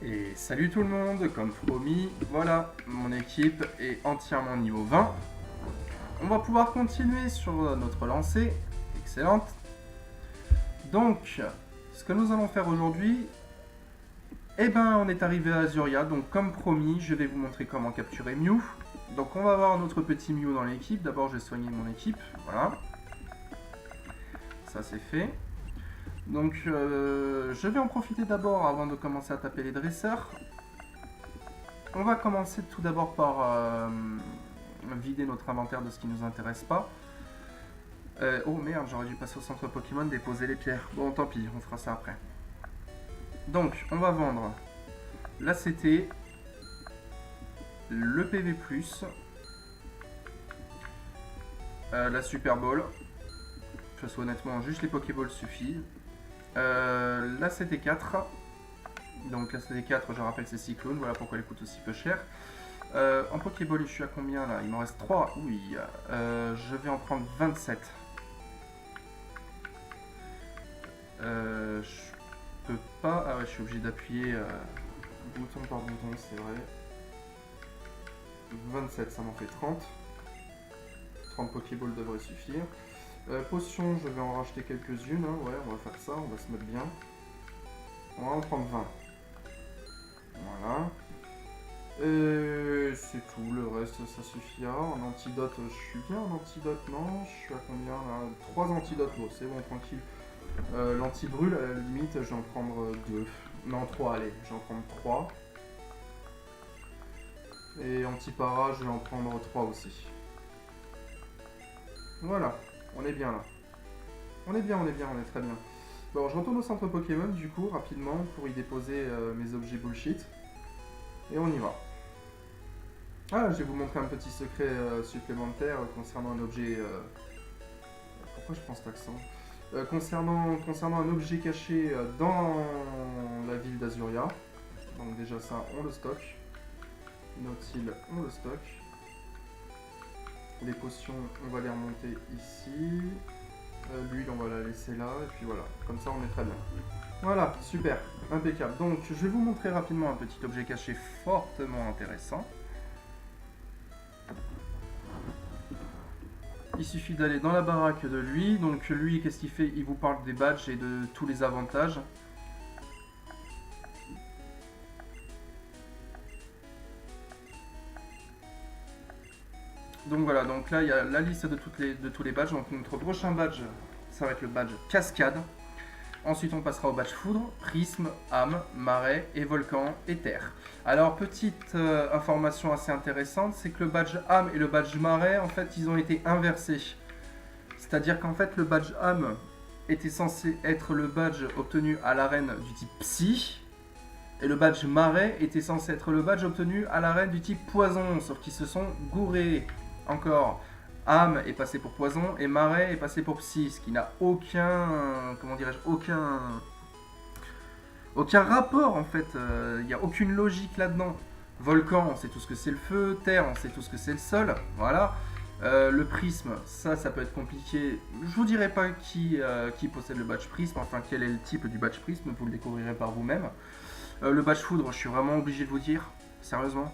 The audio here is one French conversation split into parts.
Et salut tout le monde, comme promis, voilà, mon équipe est entièrement niveau 20. On va pouvoir continuer sur notre lancée, excellente. Donc, ce que nous allons faire aujourd'hui, on est arrivé à Azuria, donc comme promis, je vais vous montrer comment capturer Mew. Donc on va avoir notre petit Mew dans l'équipe, d'abord je vais soigner mon équipe, voilà. Ça c'est fait. Donc je vais en profiter d'abord avant de commencer à taper les dresseurs. On va commencer tout d'abord par vider notre inventaire de ce qui ne nous intéresse pas. Oh merde, j'aurais dû passer au centre Pokémon, déposer les pierres. Bon, tant pis, on fera ça après. Donc, on va vendre l'ACT, le PV+, la Super Ball. Parce honnêtement, juste les Pokéballs suffisent. La CT4. Donc la CT4, je rappelle, c'est Cyclone, voilà pourquoi elle coûte aussi peu cher. En Pokéball, je suis à combien là? Il m'en reste 3, oui. Je vais en prendre 27. Je peux pas... Ah ouais, je suis obligé d'appuyer bouton par bouton, c'est vrai. 27, ça m'en fait 30. 30 Pokéballs devrait suffire. Potion, je vais en racheter quelques-unes, hein. Ouais, on va faire ça, on va se mettre bien. On va en prendre 20. Voilà. C'est tout, le reste ça suffira. En antidote, je suis bien en antidote, non? Je suis à combien là? 3 antidotes, bon c'est bon, tranquille. L'anti-brûle, à la limite, je vais en prendre 2. Non, 3, allez, je vais en prendre 3. Et anti-para, je vais en prendre 3 aussi. Voilà, on est bien là. On est bien, on est très bien. Bon, je retourne au centre Pokémon du coup, rapidement, pour y déposer mes objets bullshit. Et on y va. Ah, je vais vous montrer un petit secret supplémentaire concernant un objet... Pourquoi je prends cet accent concernant un objet caché dans la ville d'Azuria. Donc déjà ça, on le stocke. Nautil, on le stocke. Les potions, on va les remonter ici. L'huile, on va la laisser là. Et puis voilà, comme ça on est très bien. Voilà, super, impeccable. Donc je vais vous montrer rapidement un petit objet caché fortement intéressant. Il suffit d'aller dans la baraque de lui. Donc lui, qu'est-ce qu'il fait? Il vous parle des badges et de tous les avantages. Donc voilà, donc là il y a la liste de tous les badges. Donc notre prochain badge, ça va être le badge Cascade. Ensuite on passera au badge Foudre, Prisme, âme, marais et volcan et terre. Alors petite information assez intéressante, c'est que le badge âme et le badge marais, en fait ils ont été inversés. C'est-à-dire qu'en fait le badge âme était censé être le badge obtenu à l'arène du type Psy. Et le badge marais était censé être le badge obtenu à l'arène du type poison, sauf qu'ils se sont gourés. Encore, âme est passé pour poison et marais est passé pour psy, ce qui n'a aucun, comment dirais-je, aucun rapport en fait. Il n'y a aucune logique là-dedans. Volcan, on sait tout ce que c'est le feu. Terre, on sait tout ce que c'est le sol. Voilà. Le prisme, ça peut être compliqué. Je vous dirai pas qui possède le badge prisme, enfin quel est le type du badge prisme, vous le découvrirez par vous-même. Le badge foudre, je suis vraiment obligé de vous dire, sérieusement.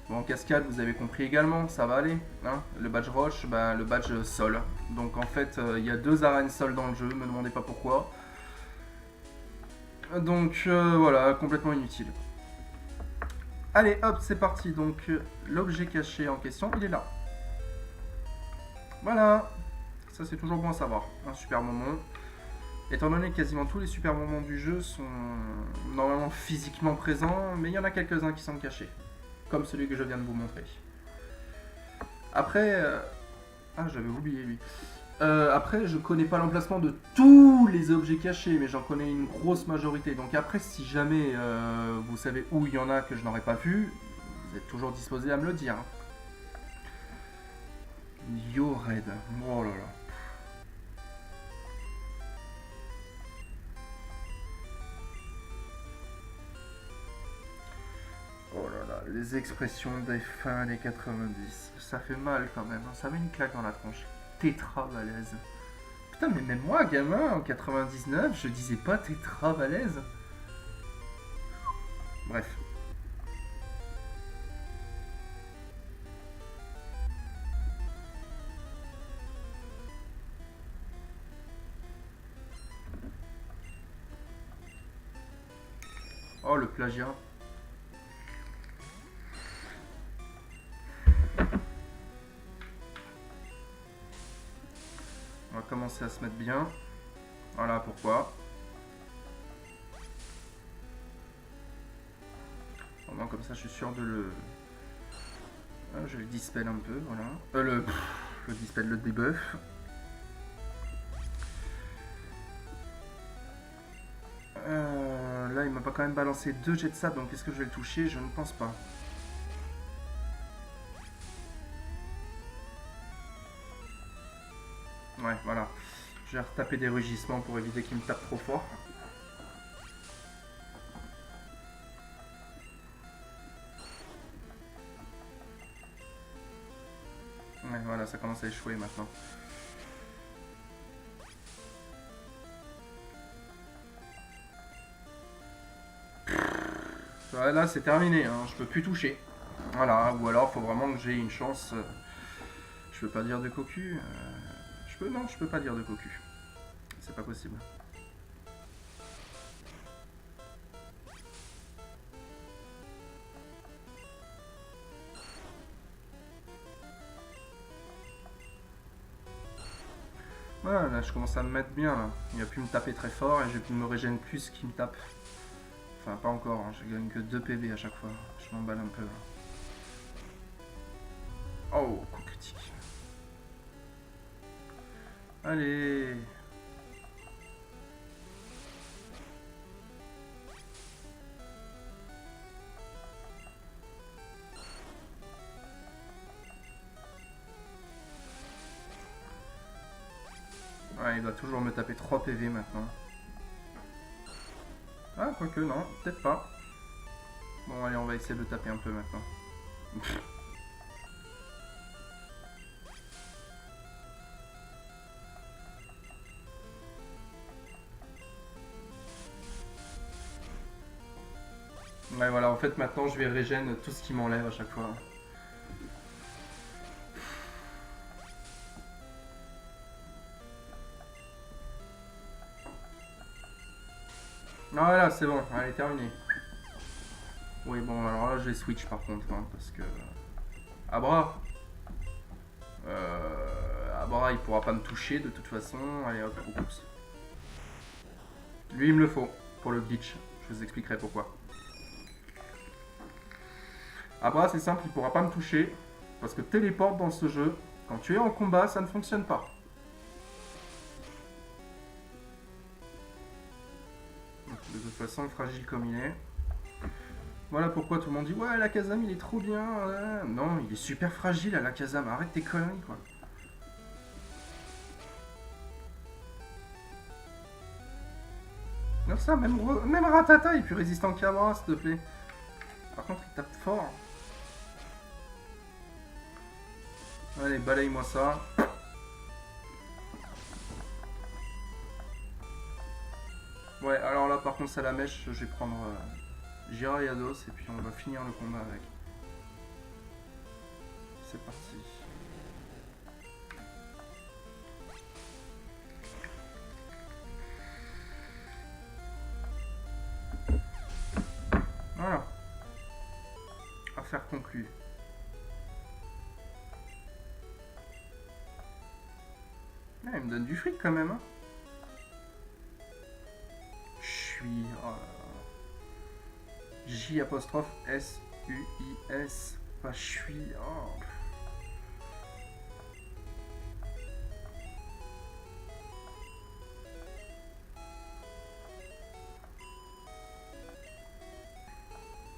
Bon, cascade, vous avez compris également, ça va aller. Hein. Le badge roche, le badge sol. Donc en fait, il y a 2 arènes sol dans le jeu, me demandez pas pourquoi. Donc voilà, complètement inutile. Allez, hop, c'est parti. Donc l'objet caché en question, il est là. Voilà. Ça c'est toujours bon à savoir. Un super moment. Étant donné que quasiment tous les super moments du jeu sont normalement physiquement présents, mais il y en a quelques-uns qui sont cachés. Comme celui que je viens de vous montrer. Après... Ah, j'avais oublié lui. Après, je connais pas l'emplacement de tous les objets cachés, mais j'en connais une grosse majorité. Donc après, si jamais vous savez où il y en a que je n'aurais pas vu, vous êtes toujours disposé à me le dire. Yo Red. Oh là là. Oh là là, les expressions des fins des 90, ça fait mal quand même, ça met une claque dans la tronche. Tétravalaise. Putain, mais même moi, gamin, en 99, je disais pas tétravalaise. Bref. Oh, le plagiat. On va commencer à se mettre bien. Voilà pourquoi. Au moins comme ça je suis sûr de le... Ah, je le dispel un peu, voilà. Le dispel, le debuff. Là il m'a pas quand même balancé 2 jets de sable, donc est-ce que je vais le toucher? Je ne pense pas. Ouais, voilà. Je vais retaper des rugissements pour éviter qu'il me tape trop fort. Ouais, voilà, ça commence à échouer maintenant. Ouais, là, c'est terminé, hein. Je peux plus toucher. Voilà, ou alors, faut vraiment que j'ai une chance. Je peux pas dire de cocu. Non, je peux pas dire de cocu. C'est pas possible. Voilà, là, je commence à me mettre bien, là. Il va plus me taper très fort et je me régène plus qu'il me tape. Enfin, pas encore, hein. Je gagne que 2 PV à chaque fois. Je m'emballe un peu, là. Oh, coup critique. Allez. Ouais, il doit toujours me taper 3 PV maintenant. Ah, quoique, non, peut-être pas. Bon, allez, on va essayer de le taper un peu maintenant. Ouais, voilà, en fait, maintenant, je vais régène tout ce qui m'enlève à chaque fois. Ah, voilà, c'est bon, allez, terminé. Oui, bon, alors là, je vais switch par contre, hein, parce que... Abra Abra, il pourra pas me toucher de toute façon. Allez, hop, oups. Lui, il me le faut, pour le glitch. Je vous expliquerai pourquoi. Abra, c'est simple, il pourra pas me toucher, parce que téléporte dans ce jeu, quand tu es en combat, ça ne fonctionne pas. De toute façon, fragile comme il est. Voilà pourquoi tout le monde dit ouais, Alakazam il est trop bien. Non, il est super fragile Alakazam, arrête tes conneries quoi. Non, ça, même Ratata est plus résistant qu'Abra, s'il te plaît. Par contre, il tape fort. Allez, balaye-moi ça. Ouais, alors là, par contre, c'est la mèche. Je vais prendre Gyarados et puis on va finir le combat avec. C'est parti. Voilà. Affaire conclue. Ah, il me donne du fric quand même. Hein. Je suis... J apostrophe S U I S. Pas je suis. Oh.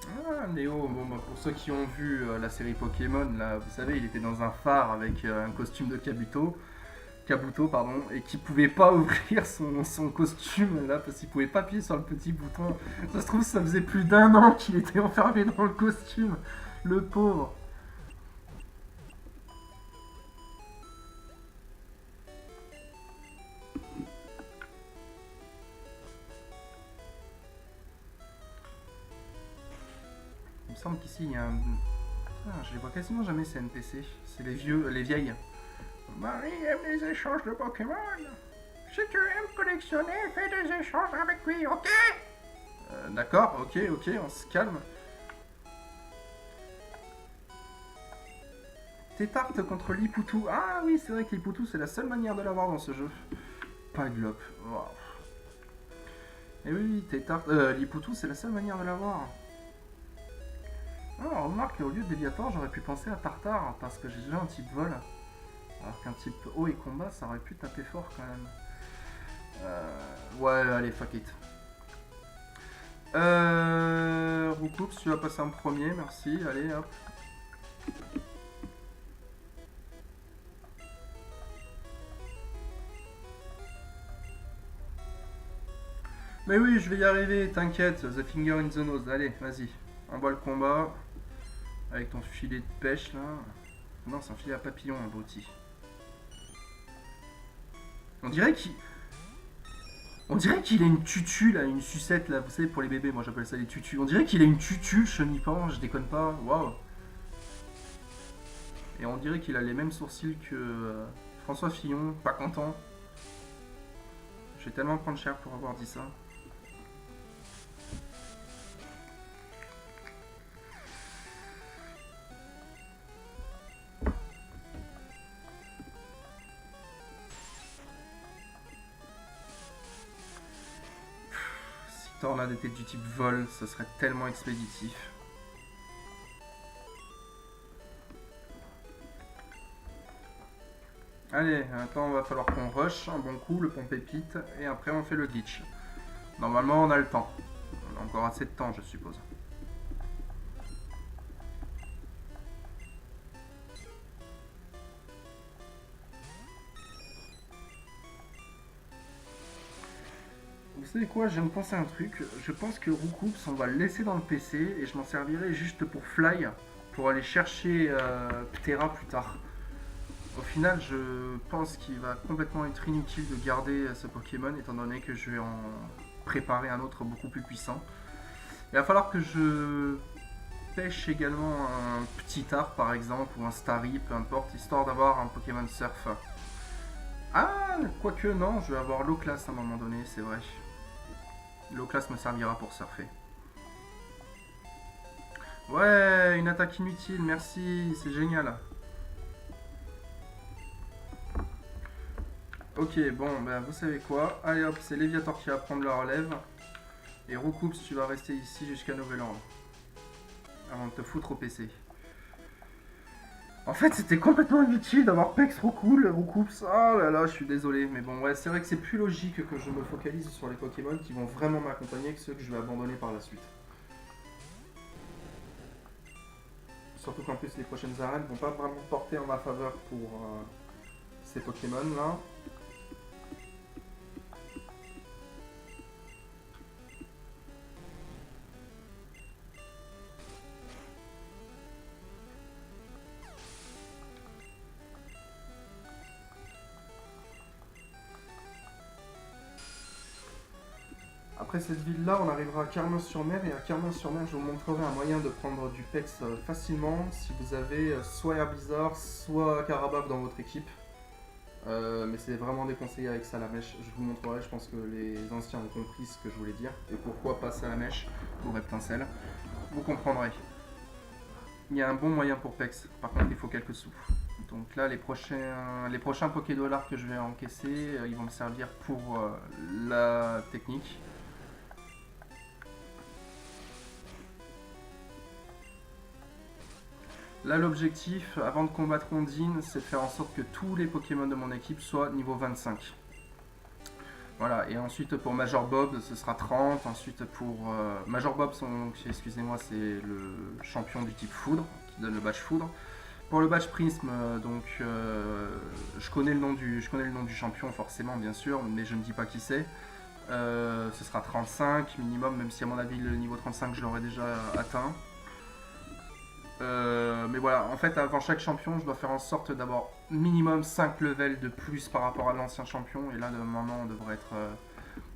Ah, Léo, bon, bah, pour ceux qui ont vu la série Pokémon, là, vous savez, il était dans un phare avec un costume de Kabuto, pardon, et qui pouvait pas ouvrir son costume là parce qu'il pouvait pas appuyer sur le petit bouton. Ça se trouve, ça faisait plus d'1 an qu'il était enfermé dans le costume, le pauvre. semble qu'ici il y a un... Ah, je les vois quasiment jamais ces NPC. C'est les vieilles. Marie aime les échanges de Pokémon. Si tu aimes collectionner, fais des échanges avec lui, ok? D'accord, ok, on se calme. Tétarte contre Lipoutou. Ah oui, c'est vrai que Lipoutou, c'est la seule manière de l'avoir dans ce jeu. Pas Glop. Wow. Et oui, Tétarte... Lipoutou, c'est la seule manière de l'avoir. Alors, remarque, au lieu de Léviator, j'aurais pu penser à Tartare, parce que j'ai déjà un type vol. Alors qu'un type eau et combat, ça aurait pu taper fort quand même. Ouais, allez, fuck it. Roucoups, tu vas passer en premier, merci. Allez, hop. Mais oui, je vais y arriver, t'inquiète. The finger in the nose. Allez, vas-y. Envoie le combat. Avec ton filet de pêche, là. Non, c'est un filet à papillon, un brouti. On dirait qu'il a une tutu là, une sucette là, vous savez pour les bébés, moi j'appelle ça les tutus. On dirait qu'il a une tutu, chenipan, je déconne pas, waouh. Et on dirait qu'il a les mêmes sourcils que François Fillon, pas content. Je vais tellement prendre cher pour avoir dit ça. Si Tornade était du type vol, ce serait tellement expéditif. Allez, attends, va falloir qu'on rush un bon coup, le pont pépite, et après on fait le glitch. Normalement on a le temps. On a encore assez de temps je suppose. Vous savez quoi, je viens de penser à un truc. Je pense que Roucoups, on va le laisser dans le PC et je m'en servirai juste pour fly, pour aller chercher Ptera plus tard. Au final, je pense qu'il va complètement être inutile de garder ce Pokémon étant donné que je vais en préparer un autre beaucoup plus puissant. Il va falloir que je pêche également un petit art par exemple ou un Starry, peu importe, histoire d'avoir un Pokémon Surf. Ah, quoique non, je vais avoir l'eau classe à un moment donné, c'est vrai. L'eau classe me servira pour surfer. Ouais, une attaque inutile, merci, c'est génial. Ok, bon, ben vous savez quoi. Allez hop, c'est Léviator qui va prendre la relève. Et Roucoups, tu vas rester ici jusqu'à nouvel ordre. Avant de te foutre au PC. En fait, c'était complètement inutile d'avoir Pex Roucoups. Oh là là, je suis désolé. Mais bon, ouais, c'est vrai que c'est plus logique que je me focalise sur les Pokémon qui vont vraiment m'accompagner que ceux que je vais abandonner par la suite. Surtout qu'en plus, les prochaines arènes vont pas vraiment porter en ma faveur pour ces Pokémon là. Après cette ville-là, on arrivera à Carnos-sur-Mer, et à Carnos-sur-Mer, je vous montrerai un moyen de prendre du Pex facilement si vous avez soit Herbizarre, soit Karabaf dans votre équipe. Mais c'est vraiment déconseillé avec Salamèche. Je vous montrerai, je pense que les anciens ont compris ce que je voulais dire. Et pourquoi pas Salamèche ou Reptincelle. Vous comprendrez. Il y a un bon moyen pour Pex, par contre il faut quelques sous. Donc là, les prochains Pokédollars que je vais encaisser, ils vont me servir pour la technique. Là, l'objectif, avant de combattre Ondine, c'est de faire en sorte que tous les Pokémon de mon équipe soient niveau 25. Voilà, et ensuite pour Major Bob, ce sera 30. Ensuite pour Major Bob, excusez-moi, c'est le champion du type Foudre, qui donne le badge Foudre. Pour le badge Prisme, je connais le nom du champion forcément, bien sûr, mais je ne dis pas qui c'est. Ce sera 35 minimum, même si à mon avis le niveau 35 je l'aurais déjà atteint. Mais voilà, en fait, avant chaque champion, je dois faire en sorte d'avoir minimum 5 levels de plus par rapport à l'ancien champion. Et là, normalement,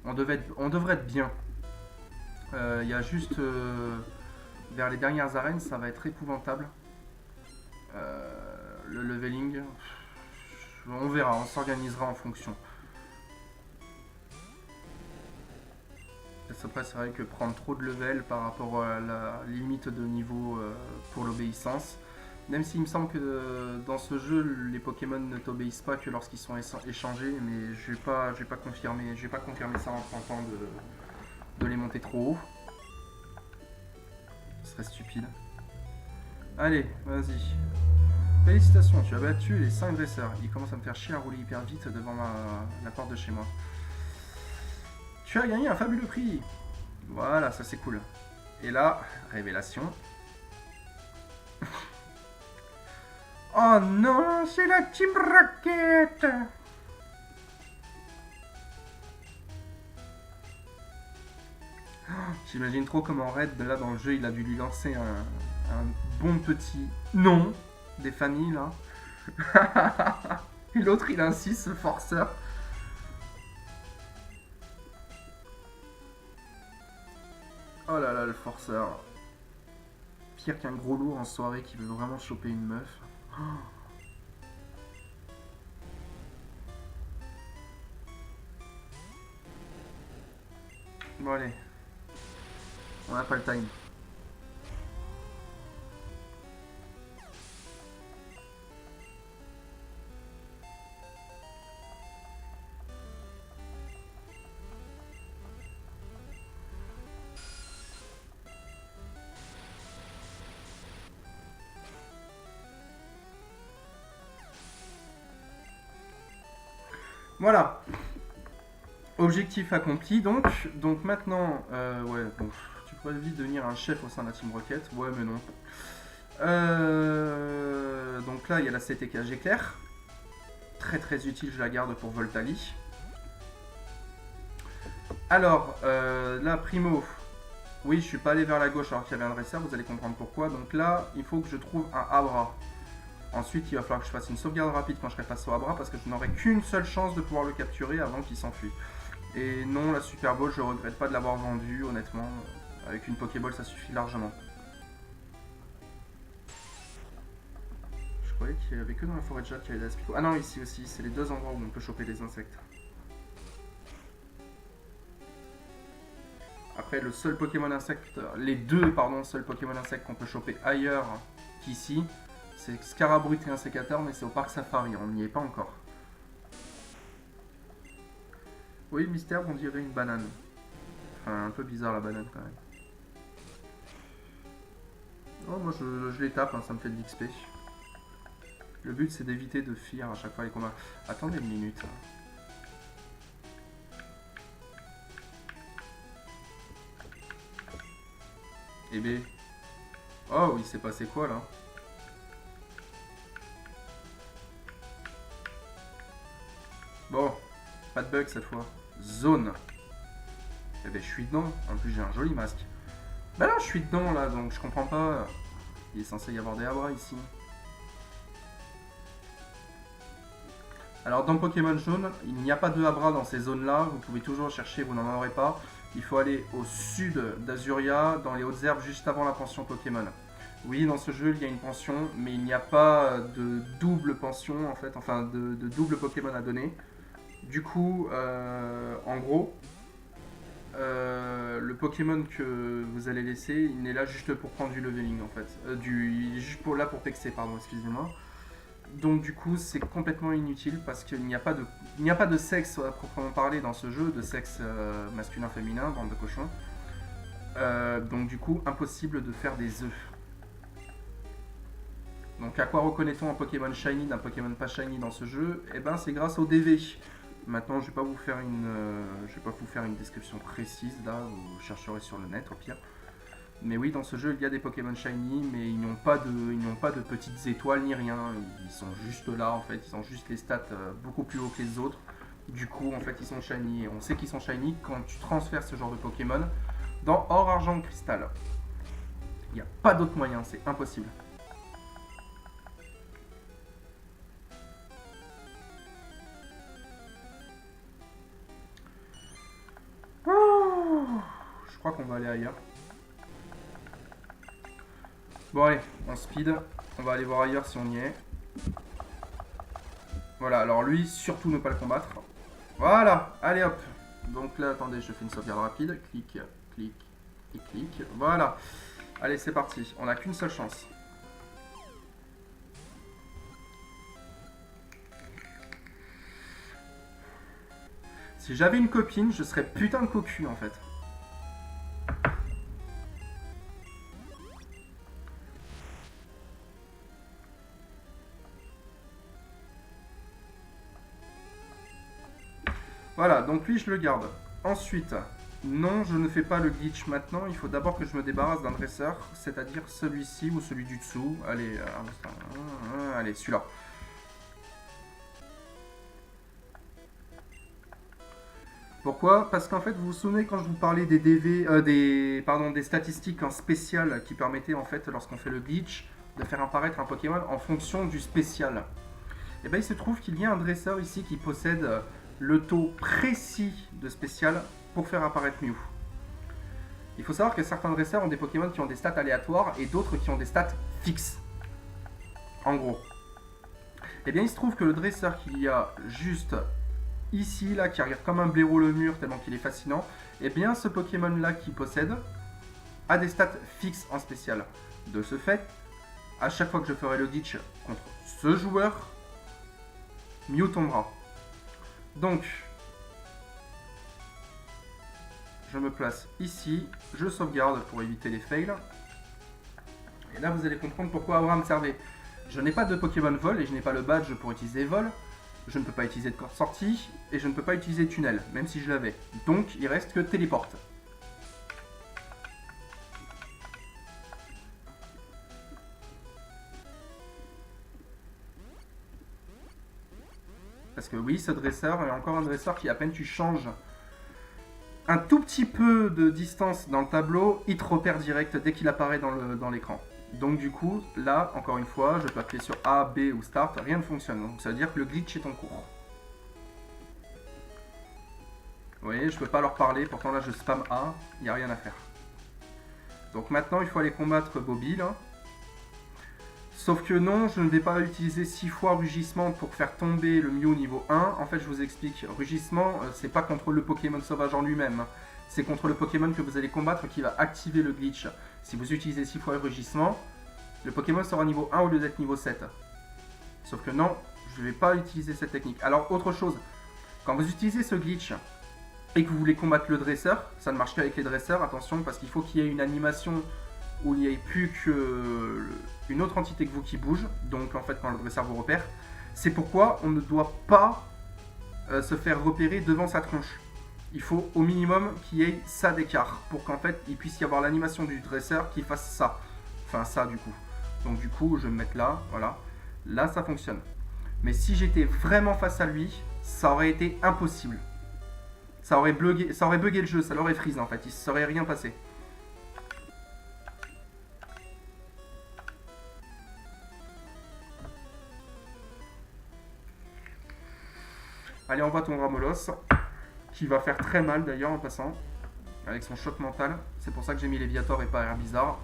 on devrait être bien. Il y a juste vers les dernières arènes, ça va être épouvantable. Le leveling, on verra, on s'organisera en fonction. Après, c'est vrai que prendre trop de level par rapport à la limite de niveau pour l'obéissance, même s'il me semble que dans ce jeu, les Pokémon ne t'obéissent pas que lorsqu'ils sont échangés, mais je vais pas confirmer ça en tentant de les monter trop haut. Ce serait stupide. Allez, vas-y. Félicitations, tu as battu les 5 dresseurs. Ils commencent à me faire chier à rouler hyper vite devant la porte de chez moi. Tu as gagné un fabuleux prix. Voilà, ça c'est cool. Et là, révélation. Oh non, c'est la Team Rocket. J'imagine trop comment Red, là dans le jeu, il a dû lui lancer un bon petit nom des familles là. Et l'autre il insiste, ce forceur. Oh là là, le forceur. Pire qu'un gros lourd en soirée qui veut vraiment choper une meuf. Bon allez. On n'a pas le time. Voilà. Objectif accompli donc. Donc maintenant, ouais, bon, tu pourrais vite devenir un chef au sein de la Team Rocket. Ouais, mais non. Donc là, il y a la CTK Éclair. Très très utile, je la garde pour Voltali. Alors, là, Primo. Oui, je suis pas allé vers la gauche alors qu'il y avait un dresseur, vous allez comprendre pourquoi. Donc là, il faut que je trouve un Abra. Ensuite, il va falloir que je fasse une sauvegarde rapide quand je serai face au Abra parce que je n'aurai qu'une seule chance de pouvoir le capturer avant qu'il s'enfuit. Et non, la Super Ball, je regrette pas de l'avoir vendue, honnêtement. Avec une Pokéball, ça suffit largement. Je croyais qu'il y avait que dans la forêt de Jade qu'il y avait des Aspico. Ah non, ici aussi, c'est les deux endroits où on peut choper des insectes. Après, le seul Pokémon insecte, les deux, pardon, seuls Pokémon insectes qu'on peut choper ailleurs qu'ici, c'est Scarabrut et un sécateur, mais c'est au parc Safari, on n'y est pas encore. Oui, mystère, on dirait une banane. Enfin, un peu bizarre la banane quand même. Oh, moi je les tape, hein, ça me fait de l'XP. Le but c'est d'éviter de fuir à chaque fois les combats. Attendez une minute. Eh ben. Oh, il s'est passé quoi là? Bon, pas de bug cette fois. Zone. Eh ben je suis dedans. En plus j'ai un joli masque. Bah non, je suis dedans là, donc je comprends pas. Il est censé y avoir des Abras ici. Alors dans Pokémon Jaune, il n'y a pas de Abra dans ces zones-là. Vous pouvez toujours chercher, vous n'en aurez pas. Il faut aller au sud d'Azuria, dans les hautes herbes, juste avant la pension Pokémon. Oui, dans ce jeu, il y a une pension, mais il n'y a pas de double pension, en fait, enfin de double Pokémon à donner. Du coup, en gros, le Pokémon que vous allez laisser, il est là juste pour prendre du leveling, en fait. Il est juste là pour pexer, pardon, excusez-moi. Donc du coup, c'est complètement inutile parce qu'il n'y a pas de sexe à proprement parler dans ce jeu, de sexe masculin-féminin, bande de cochons. Donc du coup, impossible de faire des œufs. Donc à quoi reconnaît-on un Pokémon Shiny d'un Pokémon pas Shiny dans ce jeu? Eh ben c'est grâce au DV. Maintenant, je vais pas vous faire une description précise là, vous chercherez sur le net au pire. Mais oui, dans ce jeu, il y a des Pokémon Shiny, mais ils n'ont pas de petites étoiles ni rien. Ils sont juste là, en fait. Ils ont juste les stats beaucoup plus haut que les autres. Du coup, en fait, ils sont Shiny. Et on sait qu'ils sont Shiny quand tu transfères ce genre de Pokémon dans Or, Argent, Cristal. Il n'y a pas d'autre moyen, c'est impossible. Je crois qu'on va aller ailleurs. Bon allez, on speed. On va aller voir ailleurs si on y est. Voilà, alors lui, surtout ne pas le combattre. Voilà, allez hop. Donc là, attendez, je fais une sauvegarde rapide. Clic, clic et clic. Voilà. Allez, c'est parti. On n'a qu'une seule chance. Si j'avais une copine, je serais putain de cocu en fait. Voilà, donc lui je le garde. Ensuite, non, je ne fais pas le glitch maintenant. Il faut d'abord que je me débarrasse d'un dresseur, c'est-à-dire celui-ci ou celui du dessous. Allez, allez, celui-là. Pourquoi? Parce qu'en fait, vous vous souvenez quand je vous parlais des des statistiques en spécial qui permettaient en fait, lorsqu'on fait le glitch, de faire apparaître un Pokémon en fonction du spécial. Et bien il se trouve qu'il y a un dresseur ici qui possède le taux précis de spécial pour faire apparaître Mew. Il faut savoir que certains dresseurs ont des Pokémon qui ont des stats aléatoires et d'autres qui ont des stats fixes. En gros. Et bien il se trouve que le dresseur qu'il y a juste ici, là, qui regarde comme un blaireau le mur tellement qu'il est fascinant, et bien ce Pokémon là qu'il possède a des stats fixes en spécial. De ce fait, à chaque fois que je ferai le glitch contre ce joueur, Mew tombera. Donc, je me place ici, je sauvegarde pour éviter les fails. Et là, vous allez comprendre pourquoi Abraham servait. Je n'ai pas de Pokémon vol et je n'ai pas le badge pour utiliser vol. Je ne peux pas utiliser de corde sortie et je ne peux pas utiliser tunnel, même si je l'avais. Donc, il reste que téléporte. Parce que oui, ce dresseur est encore un dresseur qui, à peine tu changes un tout petit peu de distance dans le tableau, il te repère direct dès qu'il apparaît dans l'écran. Donc du coup, là, encore une fois, je peux appuyer sur A, B ou Start, rien ne fonctionne. Donc ça veut dire que le glitch est en cours. Vous voyez, je peux pas leur parler, pourtant là je spam A, il n'y a rien à faire. Donc maintenant, il faut aller combattre Bobby, là. Sauf que non, je ne vais pas utiliser 6 fois Rugissement pour faire tomber le Mew niveau 1. En fait, je vous explique, Rugissement, c'est pas contre le Pokémon sauvage en lui-même. C'est contre le Pokémon que vous allez combattre qui va activer le glitch. Si vous utilisez 6 fois Rugissement, le Pokémon sera niveau 1 au lieu d'être niveau 7. Sauf que non, je ne vais pas utiliser cette technique. Alors, autre chose, quand vous utilisez ce glitch et que vous voulez combattre le dresseur, ça ne marche qu'avec les dresseurs, attention, parce qu'il faut qu'il y ait une animation où il n'y ait plus qu'une autre entité que vous qui bouge, donc en fait quand le dresseur vous repère, c'est pourquoi on ne doit pas se faire repérer devant sa tronche. Il faut au minimum qu'il y ait ça d'écart, pour qu'en fait il puisse y avoir l'animation du dresseur qui fasse ça. Enfin ça du coup. Donc du coup je vais me mettre là, voilà. Là ça fonctionne. Mais si j'étais vraiment face à lui, ça aurait été impossible. Ça aurait bugué le jeu, ça l'aurait freeze en fait, il ne serait rien passé. Allez, on voit ton Ramolos, qui va faire très mal d'ailleurs en passant, avec son choc mental. C'est pour ça que j'ai mis Léviator et pas Herbizarre.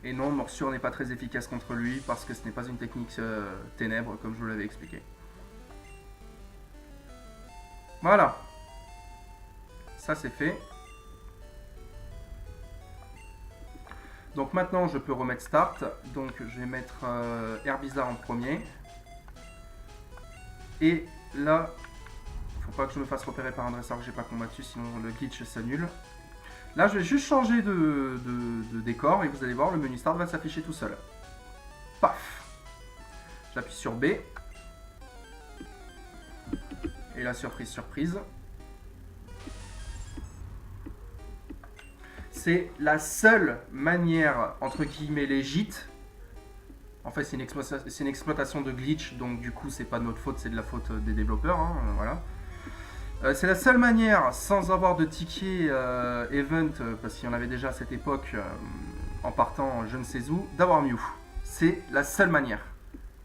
Et non, Morsure n'est pas très efficace contre lui parce que ce n'est pas une technique ténèbres comme je vous l'avais expliqué. Voilà. Ça c'est fait. Donc maintenant je peux remettre Start. Donc je vais mettre Herbizarre en premier. Et là, faut pas que je me fasse repérer par un dresseur que j'ai pas combattu, sinon le glitch s'annule. Là je vais juste changer de décor et vous allez voir, le menu Start va s'afficher tout seul. Paf. J'appuie sur B. Et la surprise, surprise. C'est la seule manière, entre guillemets, légite. En fait, c'est une exploitation de glitch, donc du coup, c'est pas de notre faute, c'est de la faute des développeurs. Hein, voilà. C'est la seule manière, sans avoir de ticket event, parce qu'il y en avait déjà à cette époque, en partant je ne sais où, d'avoir Mew. C'est la seule manière.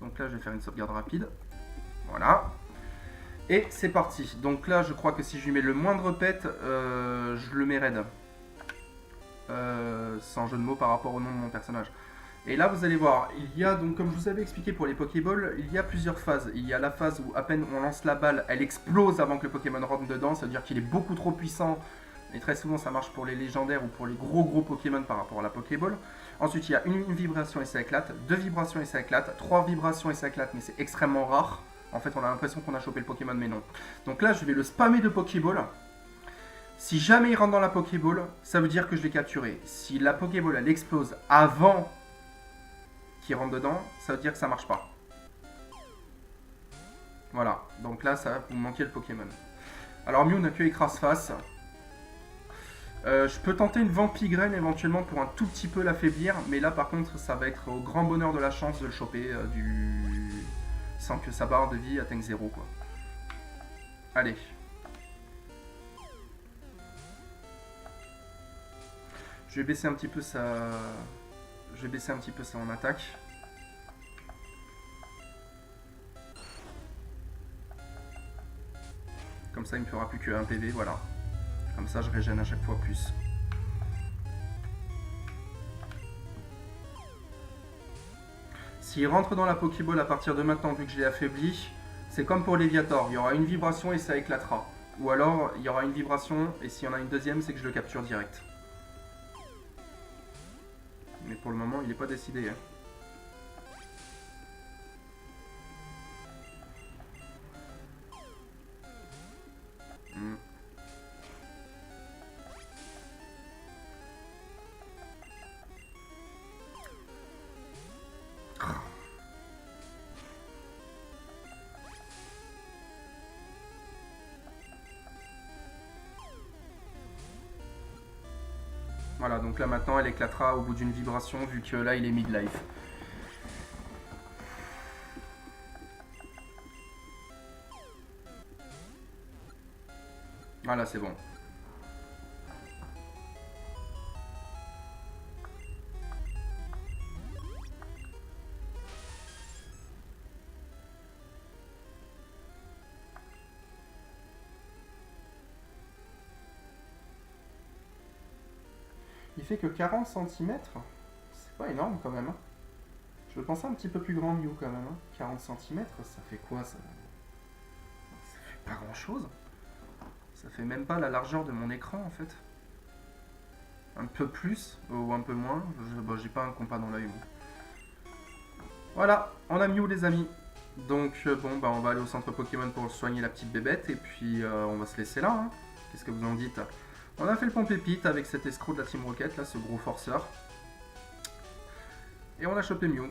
Donc là, je vais faire une sauvegarde rapide. Voilà. Et c'est parti. Donc là, je crois que si je lui mets le moindre pet, je le mets raid. Sans jeu de mots par rapport au nom de mon personnage. Et là, vous allez voir, il y a, donc comme je vous avais expliqué pour les Pokéballs, il y a plusieurs phases. Il y a la phase où à peine on lance la balle, elle explose avant que le Pokémon rentre dedans. Ça veut dire qu'il est beaucoup trop puissant. Et très souvent, ça marche pour les légendaires ou pour les gros Pokémon par rapport à la Pokéball. Ensuite, il y a une vibration et ça éclate, 2 vibrations et ça éclate, 3 vibrations et ça éclate, mais c'est extrêmement rare. En fait, on a l'impression qu'on a chopé le Pokémon, mais non. Donc là, je vais le spammer de Pokéball. Si jamais il rentre dans la Pokéball, ça veut dire que je l'ai capturé. Si la Pokéball, elle explose avant qu'il rentre dedans, ça veut dire que ça marche pas. Voilà. Donc là, ça va vous manquer le Pokémon. Alors, Mew n'a que écrase-face. Je peux tenter une Vampigraine éventuellement pour un tout petit peu l'affaiblir, mais là par contre ça va être au grand bonheur de la chance de le choper sans que sa barre de vie atteigne 0 quoi. Allez. Je vais baisser un petit peu sa... Je vais baisser un petit peu ça en attaque. Comme ça il me fera plus que 1 PV, voilà. Comme ça, je régène à chaque fois plus. S'il rentre dans la Pokéball à partir de maintenant, vu que je l'ai affaibli, c'est comme pour Léviator. Il y aura une vibration et ça éclatera. Ou alors, il y aura une vibration et s'il y en a une deuxième, c'est que je le capture direct. Mais pour le moment, il n'est pas décidé. Hein. Voilà, donc là maintenant elle éclatera au bout d'une vibration vu que là il est mid-life. Voilà, c'est bon. Il fait que 40 cm. C'est pas énorme quand même. Hein. Je le pensais un petit peu plus grand Mew quand même. Hein. 40 cm, ça fait quoi ça? Ça fait pas grand chose. Ça fait même pas la largeur de mon écran en fait. Un peu plus ou un peu moins. J'ai pas un compas dans l'œil. Voilà, on a Mew les amis. Donc bon bah on va aller au centre Pokémon pour soigner la petite bébête et puis on va se laisser là. Hein. Qu'est-ce que vous en dites? On a fait le pont pépite avec cet escroc de la Team Rocket, là, ce gros forceur. Et on a chopé Mew.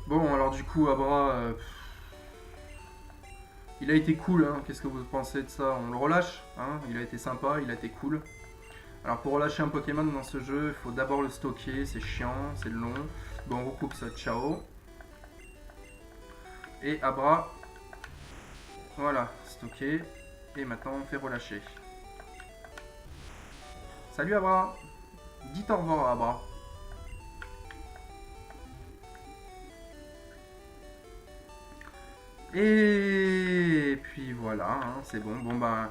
Bon, alors du coup, Abra... il a été cool, hein. Qu'est-ce que vous pensez de ça? On le relâche, hein. Il a été sympa, il a été cool. Alors pour relâcher un Pokémon dans ce jeu, il faut d'abord le stocker, c'est chiant, c'est long. Bon, on recoupe ça, ciao. Et Abra, voilà, stocké. Et maintenant on fait relâcher. Salut Abra. Dites au revoir à Abra. Et puis voilà, hein, c'est bon. Bon bah...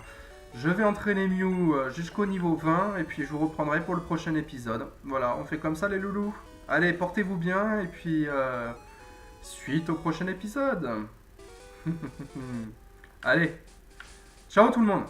Je vais entraîner Mew jusqu'au niveau 20 et puis je vous reprendrai pour le prochain épisode. Voilà, on fait comme ça les loulous. Allez, portez-vous bien et puis suite au prochain épisode. Allez, ciao tout le monde.